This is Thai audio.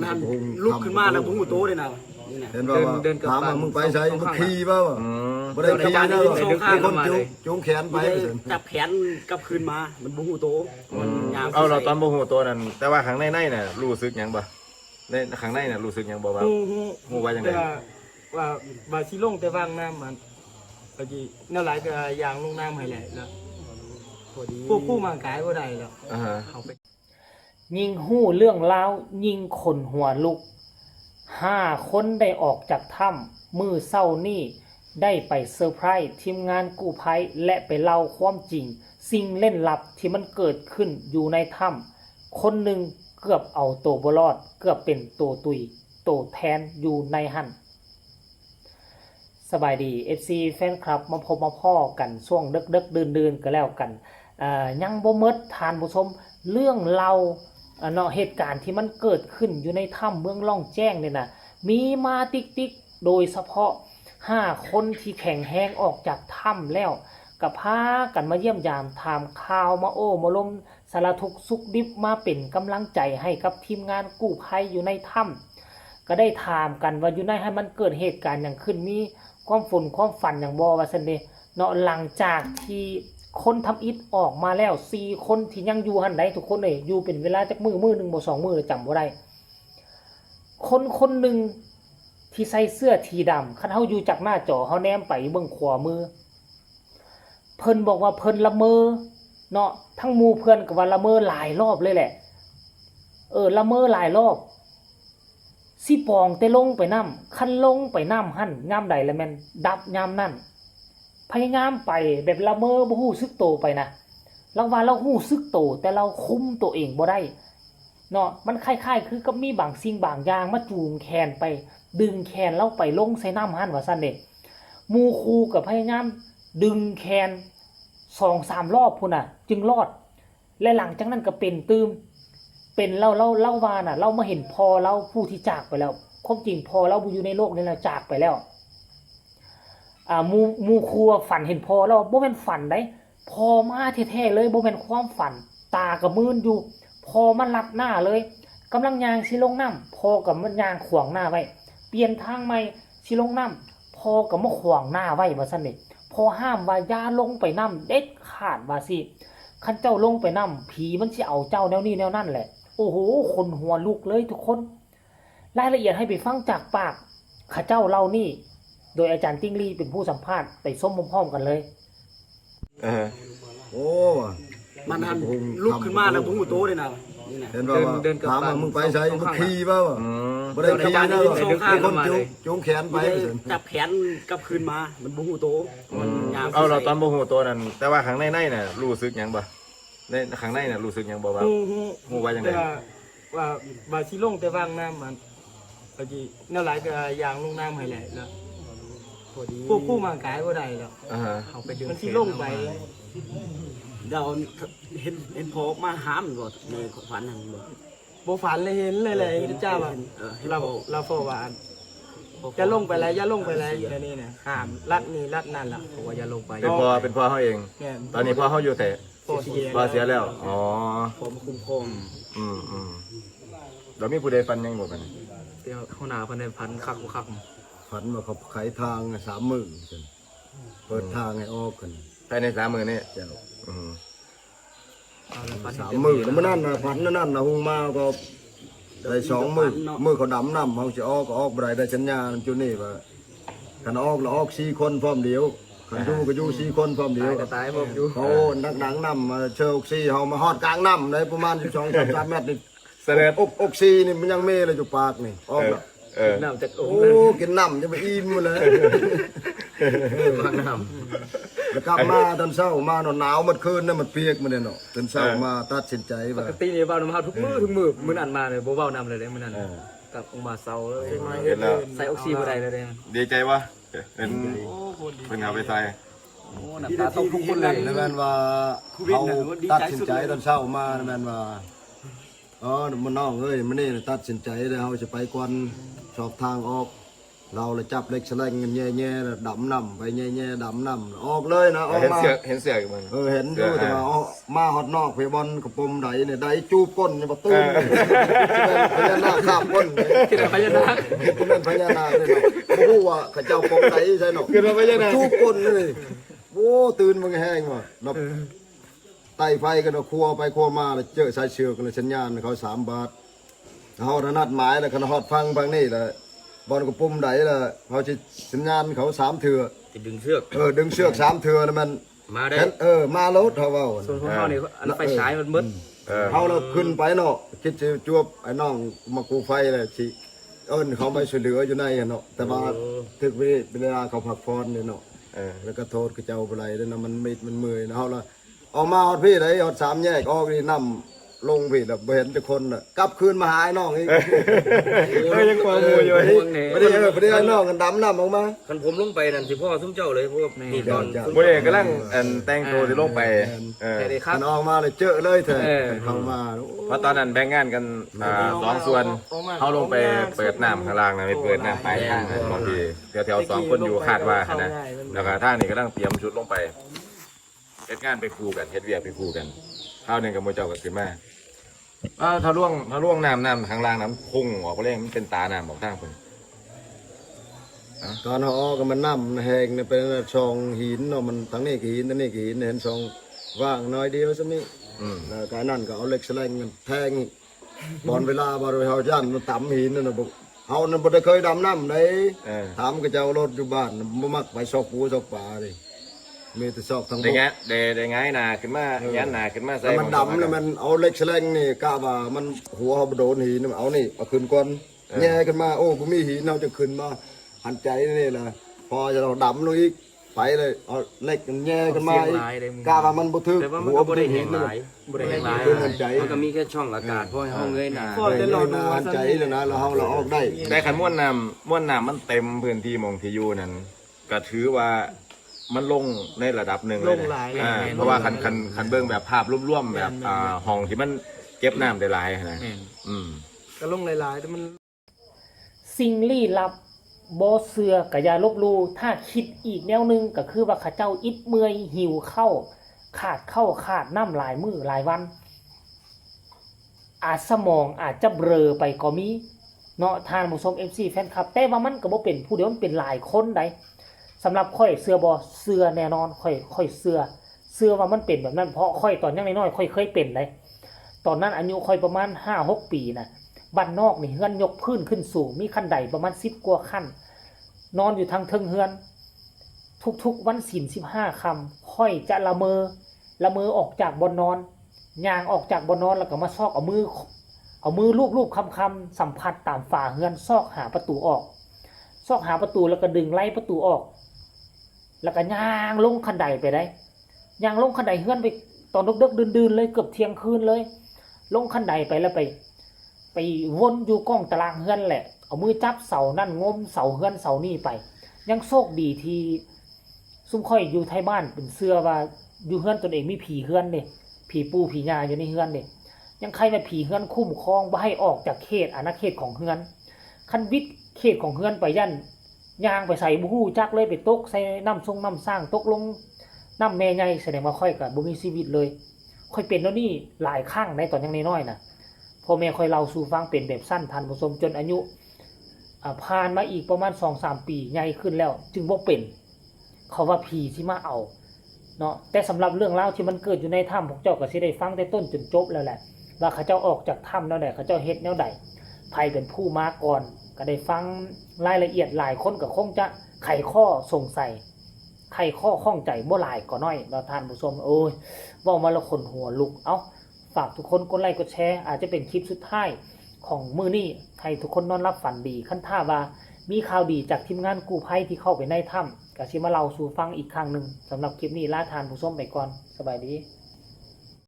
มันหันลุกขึ้นมาแล้วผมหูโตเลยนะเห็นว่าถามว่ามึงไปใช้มึงขี่ป่าวบ่ได้ขี่นะมีคนจูงแขนไปจับแขนกลับคืนมามันบุหูโตเอาเราตอนบุหูโตนั่นแต่ว่าข้างในเนี่ยรู้สึกยังบ่ในข้างในเนี่ยรู้สึกยังบ่ว่าหูว่าจังได๋ว่าสิลงแต่วางน้ำมันพอดีแนวหลายก็ยางลงน้ำให้แหละแล้วพอดีผู้มากายบ่ได้แล้วเอาไปยิงหู้เรื่องราวยิงขนหัวลุก5 คนได้ออกจากถ้ำมือเศร้านี่ได้ไปเซอร์ไพรส์ทีมงานกู้ภัยและไปเล่าความจริงสิ่งเล่นลับที่มันเกิดขึ้นอยู่ในถ้ำคนหนึ่งเกือบเอาตัวบ่รอดเกือบเป็นตัวตุยตัวแทนอยู่ในหั่นสบายดี FC แฟนคลับมาพบมาพ่อกันช่วงดึกๆดื่นๆก็แล้วกันยังบ่หมดทานผู้ชมเรื่องเราเหตุการณ์ที่มันเกิดขึ้นอยู่ในถ้ำเมืองล่องแจ้งเนี่ยนะมีมาติ๊กโดยเฉพาะ5 คนที่แข็งแรงออกจากถ้ำแล้วก็พากันมาเยี่ยมยามถามข่าวมาโอ้มาล้มสารทุกข์สุขดิบมาเป็นกำลังใจให้กับทีมงานกู้ภัยอยู่ในถ้ำก็ได้ถามกันว่าอยู่ในให้มันเกิดเหตุการณ์อย่างขึ้นมีความฝุ่นความฝันอย่างบ่ว่าซั่นเด้เนาะหลังจากที่คนทำอิฐออกมาแล้ว4 คนที่ยังอยู่หั่นใดทุกคนเลยอยู่เป็นเวลาจักมื้อนึงบ่2 มื้อจำบ่ได้คนหนึ่งที่ใส่เสื้อทีดำคันเฮาอยู่จากหน้าจอเฮาแนมไปเบิ่งขวามือเพิ่นบอกว่าเพิ่นละเมอเนาะทั้งหมู่เพิ่นก็ว่าละเมอหลายรอบเลยแหละละเมอหลายรอบสิปองแต่ลงไปน้ำคันลงไปน้ำหั่นยามใดแล้วแม่นดับยามนั้นพยายามไปแบบละเมอบ่ฮู้สึกโตไปนะเราว่าเราฮู้สึกโตแต่เราคุมตัวเองบ่ได้เนาะมันคล้ายๆคือกับมีบางสิ่งบางอย่างมาจูงแขนไปดึงแขนเราไปลงใส่น้ำหั่นว่าซั่นเด้หมู่ครูก็พยายามดึงแขน 2-3 รอบพุ่นน่ะจึงรอดและหลังจากนั้นก็เป็นตื่มเป็นเล่าว่าน่ะเรามาเห็นพ่อเราผู้ที่จากไปแล้วความจริงพ่อเราบ่อยู่ในโลกนี้แล้วจากไปแล้วหมู่ครูฝันเห็นพ่อแล้วบ่แม่นฝันได้พ่อมาแท้ๆเลยบ่แม่นความฝันตาก็มืนอยู่พ่อมันลัดหน้าเลยกำลังย่างสิลงน้ำพ่อก็มันย่างขวางหน้าไว้เปลี่ยนทางใหม่สิลงน้ำพ่อก็มาขวางหน้าไว้ว่าซั่นนี่พ่อห้ามว่าอย่าลงไปน้ำเด็ดขาดว่าสิคันเจ้าลงไปน้ำผีมันสิเอาเจ้าแนวนี้แนวนั้นแหละโอ้โหคนหัวลุกเลยทุกคนรายละเอียดให้ไปฟังจากปากข้าเจ้าเล่านี่โดยอาจารย์ติ้งลี่เป็นผู้สัมภาษณ์ไปส้มพร้อมๆกันเลยโอ้มันหันลุกขึ้นมาแล้วผมหูโตเลยนะเห็นว่าถามว่ามึงไปใช้มึงขี่ป่าวบ่ได้ขี่นะมีคนจูงแขนไปจับแขนกลับคืนมามันบุหูโตเอาเราตอนบุหูโตนั่นแต่ว่าข้างในเนี่ยรู้สึกยังบ่ในข้างในเนี่ยรู้สึกยังบ่ว่าหูว่าจังได๋ว่าสิลงแต่วางน้ำมันพอดีแนวหลายก็ยางลงน้ำให้แหละแล้วพอดีผู้มากายบ่ได้แล้วเอาไปดึงมันสิลงไปเราเห็นพอมาหามก่อนในฝันนั่นบ่ฝันเลยเห็นเลยเจ้าว่าเราพอว่าจะลงไปแล้วอย่าลงไปแล้วอันนี้นะห้ามลัดนี่ลัดนั่นล่ะบอกว่าอย่าลงไปเป็นพ่อเฮาเองตอนนี้พ่อเฮาอยู่แต่พ่อเสียแล้วอ๋อพ่อมาคุ้มครองแล้วมีผู้ใดฟันยังบ่กันเดี๋ยวข้างหน้าเพิ่นได้พันคักฝันว่าเขาไขทาง3 มื้อซั่นเปิดทางให้ออกกันภายใน3 มื้อนี้เจ้า3 มื้อแล้วมื้อนั้นน่ะฝันนั่นน่ะฮงมาก็ได้2 มื้อเขาดำน้ำเฮาสิออกก็ออกบ่ได้สัญญาจุดนี้ว่าคันออกแล้วออก4 คนพร้อมเดียวคันอยู่ก็อยู่4 คนพร้อมเดียวตายบ่อยู่เขานักหนังน้ำมาเชิญออกซีเฮามาฮอดกลางน้ำได้ประมาณ2-3 เมตรนี่เสด็จอกซีนี่มันยังเมเลยอยู่ปากนี่ออกแล้วน้ำจากโอ้กินน้ำจะไปอิ่มเลยวางน้ำแล้วกลับมาตอนเช้ามาหนาวมันคืนนั่นมันเปียกมันเนี่ยเนาะตอนเช้ามาตัดสินใจว่าปกตินี่เว้าน้ำเฮาทุกมื้อมื้อนั้นมาเลยบ่เว้าน้ำเลยเด้มื้อนั้นกลับออกมาเซาเลยใส่ออกซิบ่ได้เลยเด้ดีใจบ่เป็นเอาไปใส่น้ำตาตกทุกคนเลยนั่นว่าเขาตัดสินใจตอนเช้ามานั่นว่ามันน้องเอ้ยมันนี่ตัดสินใจแล้วเขาจะไปกวนสอบทางออก เราเลยจับเล็กแฉลงกันแย่ๆดำน้ำไปแย่ๆดำน้ำออกเลยนะออก เห็น มา เสือกเห็นเสือกมัน เห็นอยู่แต่ว่ามาฮอดนอกไปบอลกระปมไดเนี่ยไดจูบก้นเนี่ยประตูพญานาคข้ามก้นเลย ที่ไหนพญานาค ที่นั่นพญานาคเลยเนาะโอ้โหว่าข้าเจ้าปมไดใช่เนาะ คือเราไม่ใช่นะ จูบก้นเลยโอ้ตื่นมันแห้งว่ะเราไต่ไฟกันเราครัวไปครัวมาแล้วเจอสายเชือกกันสัญญาณเขา3 บาทเขานัดหมายแล้วเขาฮอดฟังนี่แหละบอลกระปุ่มไดละเขาจะสัญญาณเขา3 เถื่อ จะดึงเชือก ดึงเชือก3 เถื่อแล้วมัน มาได้ มารถเขาเว้า ส่วนของเขาเนี่ยอันไฟฉายมันมืด เขาเราขึ้นไปเนาะคิดจะจวบไอ้น้องมากูไฟเลยสิเขาไปช่วยเหลืออยู่ในเนาะแต่ว่าถึงเวลาเขาพักผ่อนเนี่ยเนาะแล้วก็โทษกับเจ้าอะไรแล้วนะมันเมื่อยนะเขาละออกมาฮอดพี่ไหนฮอด3 แยกออกนี่นำลงพี่แบบเห็นทุกคนน่ะกลับคืนมาหาไอ้น้องอีก ยังความมูอยู่ ไม่ได้ไอ้น้องกันดำน้ำออกมา คันผมลงไปนั่นสิพ่อซุ้มเจ้าเลยเพราะว่านี่ตอน บุเรกำลังแต่งตัวที่ลงไป แต่เด็กครับ มันออกมาเลยเจอเลยเถอะเข้ามา เพราะตอนนั้นแบ่งงานกัน2 ส่วนเขาลงไปเปิดน้ำข้างล่างนะไปเปิดน้ำปลายทางนะบางทีแถวๆ2 คนอยู่คาดว่านะแล้วก็ทางนี้กำลังเตรียมชุดลงไปเฮ็ดงานไปคู่กันเฮ็ดเวียกไปคู่กันข้าวหนึ่งกับมวยเจ้าก็ขึ้นมาถ้าล่วงน้ำข้างล่างน้ำพุ่งออกไปเลยมันเป็นตาน้ำออกทางคน ตอนเขาออกก็มันน้ำแหงเนี่ยเป็นช่องหินเนาะมันทั้งนี้หินทั้งนี้หินเห็นช่องว่างน้อยเดียวซะนี่แล้วการนั่นก็เอาเหล็กแฉลงแทงบอลเวลาบอลเฮาย่านมันต่ำหินนั่นน่ะบอกเฮานั่นบ่ได้เคยดำน้ำเลยถามก็เจ้ารถอยู่บ้านบ่มักไปซอกปูซอกปลาดิมีแต่ซอกทั้งหม ได้ ด ไงได้ไงนาขึ้นมายันนาขึ้นมาใส่ แล้วมันดำแล้วมันเอาเหล็กแฉลงนี่กะว่ามันหัวเฮาบ่โดนหินเอานี่เอาขึ้นก่อนแย่ขึ้นมาโอ้บ่มีหินเฮาจะขึ้นมาหันใจนี่ล่ะพอจะเราดำลงอีกไปเลยเอาเหล็กแย่ขึ้นมาอีกกะว่ามันบ่ถึก แต่ว่ามัน หัว ก็ บ่ บ่ ได้ ได้ หิ เห็ น น นั่น หลาย บริเวณ คือหันใจ มันก็มีแค่ช่องอากาศเพราะให้ห้องเงยหนา เราหันใจเลยนะเราเฮาเราออกได้ แต่ขันม้วนน้ำมันเต็มพื้นที่มองที่อยู่นั้นก็ถือว่ามันลงในระดับหนึ่งเลยนะเพราะว่าคันเบิ่งแบบภาพรวมๆแบบห้องที่มันเก็บน้ำได้หลายนะก็ลงหลายๆแต่มัน สิ่งลี้ลับบ่เชื่อก็อย่าลบหลู่ถ้าคิดอีกแนวหนึงก็คือว่าเขาเจ้าอิดเมื่อยหิวข้าวขาดข้าวขาดน้ำหลายมื้อหลายวันอาจสมองอาจจะเบลอไปก็มีเนาะทานผู้ชม FC แฟนคลับแต่ว่ามันก็บ่เป็นผู้เดียวมันเป็นหลายคนได้สำหรับค่อยเชื่อบ่เชื่อแน่นอนค่อยเชื่อว่ามันเป็นแบบนั้นเพราะค่อยตอนยังน้อยๆค่อยเคยเป็นได้ตอนนั้นอายุค่อยประมาณ 5-6 ปีน่ะบ้านนอกนี่เฮือนยกพื้นขึ้นสูงมีขั้นใดประมาณ10 กว่าขั้นนอนอยู่ทางเทิงเฮือนทุกๆวันศีล15 ค่ำค่อยจะละเมอออกจากบ่อนนอนย่างออกจากบ่อนนอนแล้วก็มาซอกเอามือลูบๆคำๆสัมผัสตามฝาเฮือนซอกหาประตูออกซอกหาประตูแล้วก็ดึงไล่ประตูออกแล้วก็ย่างลงคันไดไปได้ย่างลงคันไดเฮือนไปตอนดึกๆดื่นๆเลยเกือบเที่ยงคืนเลยลงคันไดไปแล้วไปวนอยู่กล้องตารางเฮือนแหละเอามือจับเสานั่นงมเสาเฮือนเสานี่ไปยังโชคดีที่ซุ่มค่อยอยู่ไทยบ้านเป็นเสื้อว่าอยู่เฮือนตนเองมีผีเฮือนเด้ผีปูผีญาอยู่ในเฮือนเด้ยังใครมาผีเฮือนคุ้มครองบ่ให้ออกจากเขตอาณาเขตของเฮือนคันวิทย์เขตของเฮือนไปยันย่างไปใส่บ่ฮู้จักเลยไปตกใส่น้ำทรงน้ำสร้างตกลงน้ำแม่ใหญ่แสดงว่าค่อยก็บ่มีชีวิตเลยค่อยเป็นแล้วนี่หลายครั้งในตอนยังน้อยๆน่ะพ่อแม่ค่อยเล่าสู่ฟังเป็นแบบสั้นทันผู้ชมจนอายุผ่านมาอีกประมาณ 2-3 ปีใหญ่ขึ้นแล้วจึงบ่เป็นเขาว่าผีที่มาเอาเนาะแต่สำหรับเรื่องราวที่มันเกิดอยู่ในถ้ำพวกเจ้าก็สิได้ฟังแต่ต้นจนจบแล้วแหละว่าเขาเจ้าออกจากถ้ำแล้วแหละเขาเจ้าเฮ็ดแนวใดใครเป็นผู้มาก่อนก็ได้ฟังรายละเอียดหลายคนก็คงจะไขข้อสงสัยไขข้อข้องใจบ่หลายก็น้อยเราท่านผู้ชมโอ้ยเว้ามาแล้วขนหัวลุกเอ้าฝากทุกคนกดไลค์กดแชร์อาจจะเป็นคลิปสุดท้ายของมื้อนี้ให้ทุกคนนอนรับฝันดีคันท่าว่ามีข่าวดีจากทีมงานกู้ภัยที่เข้าไปในถ้ำก็สิมาเล่าสู่ฟังอีกครั้งหนึ่งสำหรับคลิปนี้ลาทานผู้ชมไปก่อนสบายดี